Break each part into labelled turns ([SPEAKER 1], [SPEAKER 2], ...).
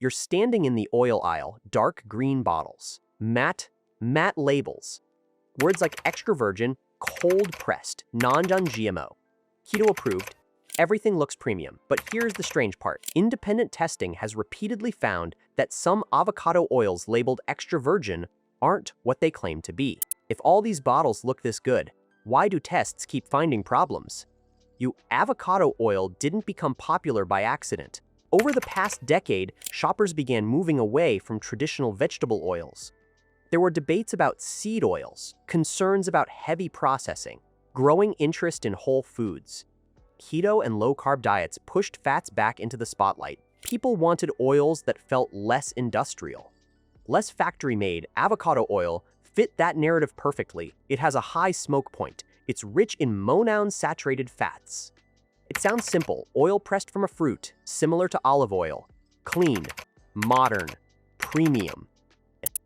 [SPEAKER 1] You're standing in the oil aisle, dark green bottles, matte labels. Words like extra virgin, cold pressed, non-GMO, keto approved. Everything looks premium, but here's the strange part. Independent testing has repeatedly found that some avocado oils labeled extra virgin aren't what they claim to be. If all these bottles look this good, why do tests keep finding problems? Avocado oil didn't become popular by accident. Over the past decade, shoppers began moving away from traditional vegetable oils. There were debates about seed oils, concerns about heavy processing, growing interest in whole foods. Keto and low-carb diets pushed fats back into the spotlight. People wanted oils that felt less industrial. Less factory-made, avocado oil fit that narrative perfectly. It has a high smoke point. It's rich in monounsaturated fats. It sounds simple, oil pressed from a fruit, similar to olive oil. Clean, modern, premium.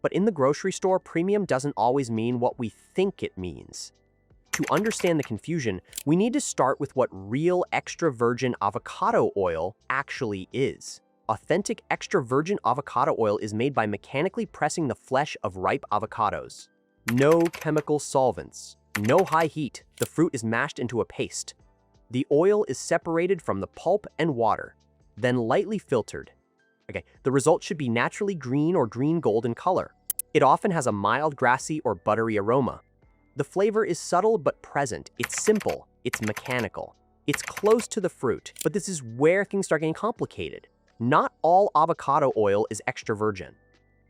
[SPEAKER 1] But in the grocery store, premium doesn't always mean what we think it means. To understand the confusion, we need to start with what real extra virgin avocado oil actually is. Authentic extra virgin avocado oil is made by mechanically pressing the flesh of ripe avocados. No chemical solvents, no high heat. The fruit is mashed into a paste. The oil is separated from the pulp and water, then lightly filtered. The result should be naturally green or green-gold in color. It often has a mild grassy or buttery aroma. The flavor is subtle but present. It's simple. It's mechanical. It's close to the fruit. But this is where things start getting complicated. Not all avocado oil is extra virgin.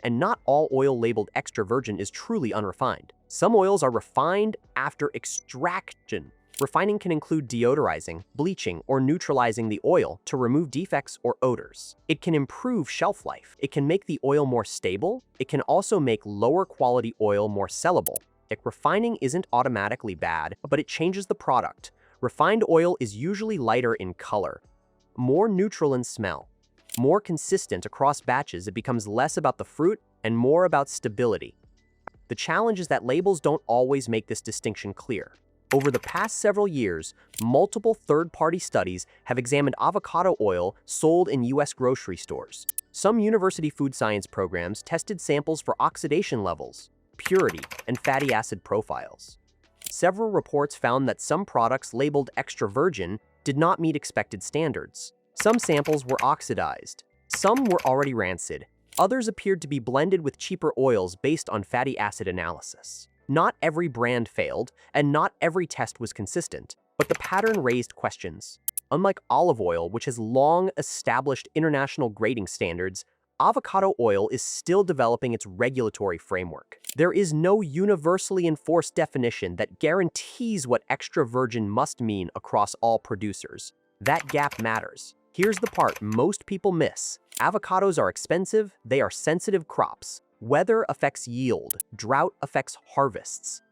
[SPEAKER 1] And not all oil labeled extra virgin is truly unrefined. Some oils are refined after extraction. Refining can include deodorizing, bleaching, or neutralizing the oil to remove defects or odors. It can improve shelf life. It can make the oil more stable. It can also make lower quality oil more sellable. Refining isn't automatically bad, but it changes the product. Refined oil is usually lighter in color, more neutral in smell, more consistent across batches. It becomes less about the fruit and more about stability. The challenge is that labels don't always make this distinction clear. Over the past several years, multiple third-party studies have examined avocado oil sold in U.S. grocery stores. Some university food science programs tested samples for oxidation levels, purity, and fatty acid profiles. Several reports found that some products labeled extra virgin did not meet expected standards. Some samples were oxidized. Some were already rancid. Others appeared to be blended with cheaper oils based on fatty acid analysis. Not every brand failed, and not every test was consistent, but the pattern raised questions. Unlike olive oil, which has long established international grading standards, avocado oil is still developing its regulatory framework. There is no universally enforced definition that guarantees what extra virgin must mean across all producers. That gap matters. Here's the part most people miss. Avocados are expensive, they are sensitive crops. Weather affects yield, drought affects harvests.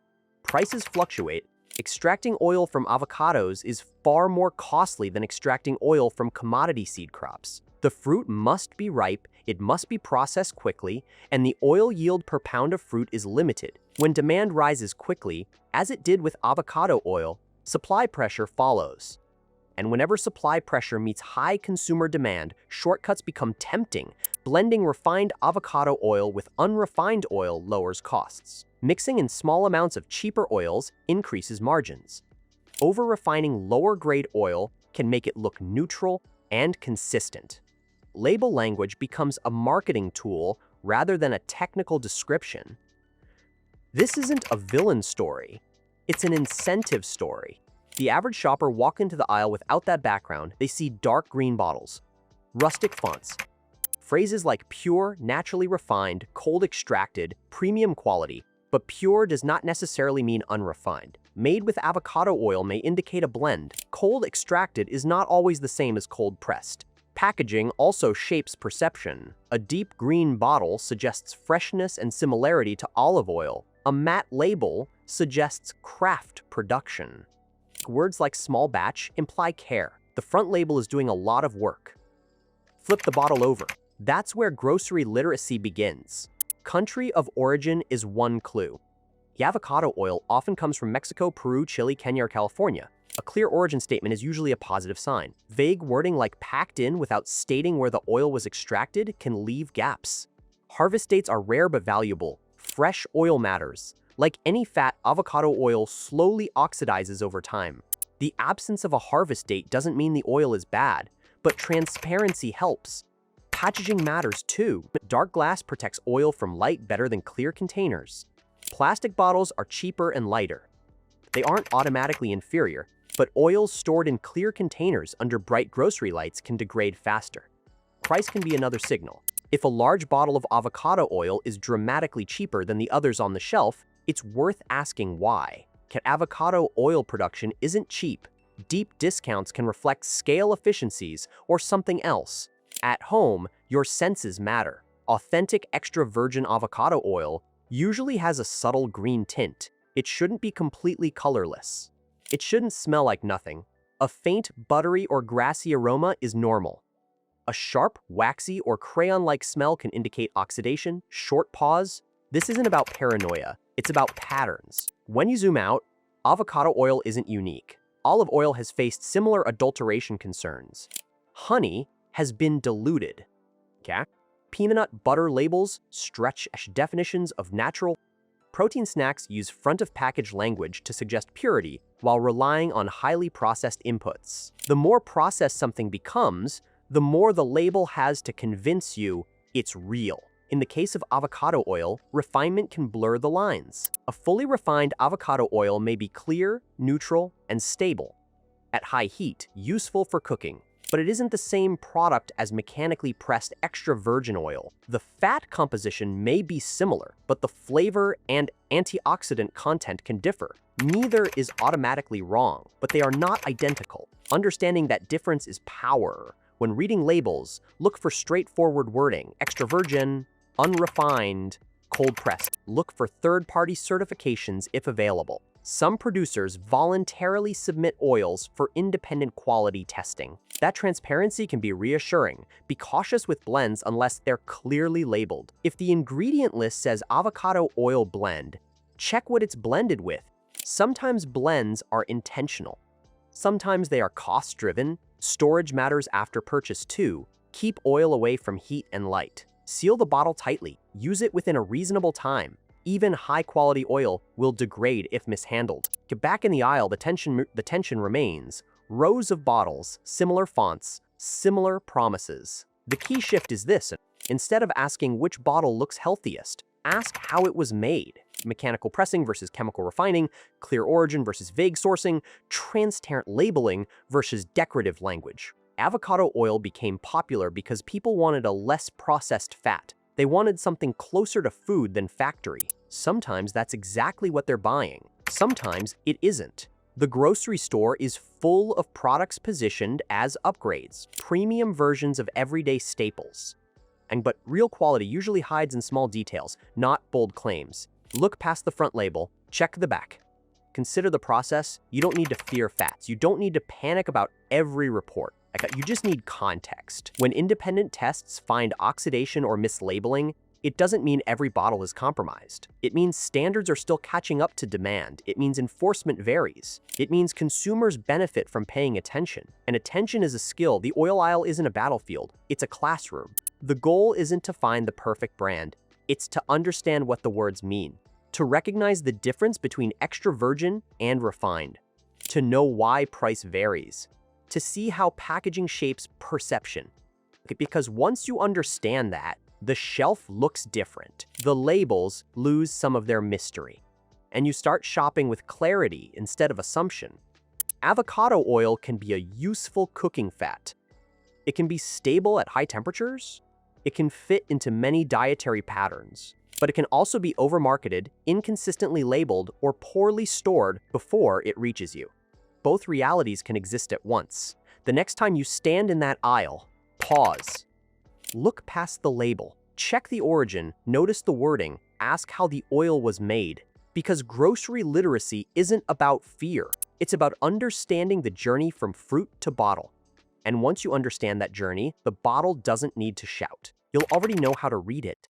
[SPEAKER 1] Prices fluctuate. Extracting oil from avocados is far more costly than extracting oil from commodity seed crops. The fruit must be ripe, it must be processed quickly, and the oil yield per pound of fruit is limited. When demand rises quickly, as it did with avocado oil, supply pressure follows. And whenever supply pressure meets high consumer demand, shortcuts become tempting. Blending refined avocado oil with unrefined oil lowers costs. Mixing in small amounts of cheaper oils increases margins. Over-refining lower-grade oil can make it look neutral and consistent. Label language becomes a marketing tool rather than a technical description. This isn't a villain story, it's an incentive story. The average shopper walks into the aisle without that background. They see dark green bottles, rustic fonts, phrases like pure, naturally refined, cold extracted, premium quality. But pure does not necessarily mean unrefined. Made with avocado oil may indicate a blend. Cold extracted is not always the same as cold pressed. Packaging also shapes perception. A deep green bottle suggests freshness and similarity to olive oil. A matte label suggests craft production. Words like small batch imply care. The front label is doing a lot of work. Flip the bottle over. That's where grocery literacy begins. Country of origin is one clue. The avocado oil often comes from Mexico, Peru, Chile, Kenya, or California. A clear origin statement is usually a positive sign. Vague wording like packed in without stating where the oil was extracted can leave gaps. Harvest dates are rare but valuable. Fresh oil matters. Like any fat, avocado oil slowly oxidizes over time. The absence of a harvest date doesn't mean the oil is bad, but transparency helps. Packaging matters too. Dark glass protects oil from light better than clear containers. Plastic bottles are cheaper and lighter. They aren't automatically inferior, but oils stored in clear containers under bright grocery lights can degrade faster. Price can be another signal. If a large bottle of avocado oil is dramatically cheaper than the others on the shelf, it's worth asking why. Avocado oil production isn't cheap. Deep discounts can reflect scale efficiencies or something else. At home, your senses matter. Authentic extra virgin avocado oil usually has a subtle green tint. It shouldn't be completely colorless. It shouldn't smell like nothing. A faint, buttery or grassy aroma is normal. A sharp, waxy or crayon-like smell can indicate oxidation, short pause. This isn't about paranoia, it's about patterns. When you zoom out, avocado oil isn't unique. Olive oil has faced similar adulteration concerns. Honey has been diluted. Peanut butter labels stretch definitions of natural. Protein snacks use front-of-package language to suggest purity while relying on highly processed inputs. The more processed something becomes, the more the label has to convince you it's real. In the case of avocado oil, refinement can blur the lines. A fully refined avocado oil may be clear, neutral, and stable. At high heat, useful for cooking. But it isn't the same product as mechanically pressed extra virgin oil. The fat composition may be similar, but the flavor and antioxidant content can differ. Neither is automatically wrong, but they are not identical. Understanding that difference is power. When reading labels, look for straightforward wording: extra virgin, unrefined, cold pressed. Look for third-party certifications if available. Some producers voluntarily submit oils for independent quality testing. That transparency can be reassuring. Be cautious with blends unless they're clearly labeled. If the ingredient list says avocado oil blend, check what it's blended with. Sometimes blends are intentional. Sometimes they are cost-driven. Storage matters after purchase too. Keep oil away from heat and light. Seal the bottle tightly. Use it within a reasonable time. Even high-quality oil will degrade if mishandled. Back in the aisle, the tension remains. Rows of bottles, similar fonts, similar promises. The key shift is this: instead of asking which bottle looks healthiest, ask how it was made. Mechanical pressing versus chemical refining, clear origin versus vague sourcing, transparent labeling versus decorative language. Avocado oil became popular because people wanted a less processed fat. They wanted something closer to food than factory. Sometimes that's exactly what they're buying. Sometimes it isn't. The grocery store is full of products positioned as upgrades, premium versions of everyday staples. But real quality usually hides in small details, not bold claims. Look past the front label, check the back. Consider the process. You don't need to fear fats. You don't need to panic about every report. You just need context. When independent tests find oxidation or mislabeling, it doesn't mean every bottle is compromised. It means standards are still catching up to demand. It means enforcement varies. It means consumers benefit from paying attention. And attention is a skill. The oil aisle isn't a battlefield. It's a classroom. The goal isn't to find the perfect brand. It's to understand what the words mean. To recognize the difference between extra virgin and refined. To know why price varies. To see how packaging shapes perception. Because once you understand that, the shelf looks different. The labels lose some of their mystery. And you start shopping with clarity instead of assumption. Avocado oil can be a useful cooking fat. It can be stable at high temperatures. It can fit into many dietary patterns. But it can also be overmarketed, inconsistently labeled, or poorly stored before it reaches you. Both realities can exist at once. The next time you stand in that aisle, pause. Look past the label. Check the origin, notice the wording, ask how the oil was made. Because grocery literacy isn't about fear. It's about understanding the journey from fruit to bottle. And once you understand that journey, the bottle doesn't need to shout. You'll already know how to read it.